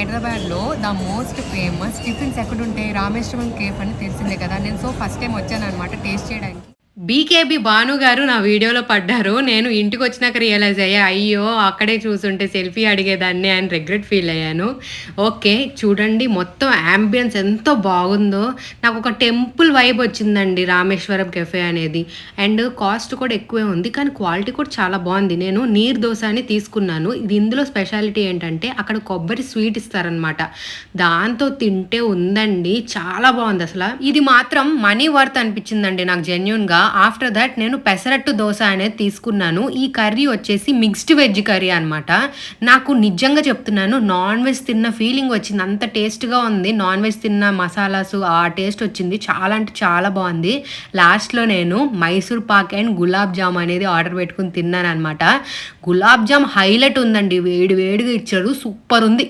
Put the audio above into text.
హైదరాబాద్లో the most famous tiffins ఎక్కడుంటాయి, Rameshwaram cafe అని తెలిసిందే కదా. నేను ఫస్ట్ టైం వచ్చాను అనమాట టేస్ట్ చేయడానికి. బీకేబీ భాను గారు నా వీడియోలో పడ్డారు. నేను ఇంటికొచ్చినాక రియలైజ్ అయ్యా, అయ్యో! అక్కడే చూసుంటే సెల్ఫీ అడిగేదాన్ని అని రిగ్రెట్ ఫీల్ అయ్యాను. ఓకే. చూడండి మొత్తం యాంబియన్స్ ఎంతో బాగుందో. నాకొక టెంపుల్ వైబ్ వచ్చిందండి రామేశ్వరం కెఫే అనేది. అండ్ కాస్ట్ కూడా ఎక్కువే ఉంది. కానీ క్వాలిటీ కూడా చాలా బాగుంది. నేను నీరు దోస అని తీసుకున్నాను. ఇది ఇందులో స్పెషాలిటీ ఏంటంటే అక్కడ కొబ్బరి స్వీట్ ఇస్తారనమాట. దాంతో తింటే ఉందండి. చాలా బాగుంది అసల. ఇది మాత్రం మనీ వర్త్ అనిపించిందండి నాకు జెన్యూన్‌గా. ఆఫ్టర్ దట్ నేను పెసరట్టు దోస అనేది తీసుకున్నాను. ఈ కర్రీ వచ్చేసి మిక్స్డ్ వెజ్ కర్రీ అనమాట. నాకు నిజంగా చెప్తున్నాను నాన్ వెజ్ తిన్న ఫీలింగ్ వచ్చింది. అంత టేస్ట్‌గా ఉంది. నాన్ వెజ్ తిన్న మసాలాసు ఆ టేస్ట్ వచ్చింది. చాలా అంటే చాలా బాగుంది. లాస్ట్‌లో నేను మైసూర్ పాక్ అండ్ గులాబ్ జామ్ అనేది ఆర్డర్ పెట్టుకొని తిన్నాననమాట. గులాబ్ జామ్ హైలైట్ ఉందండి. వేడి వేడిగా ఇచ్చారు. సూపర్ ఉంది.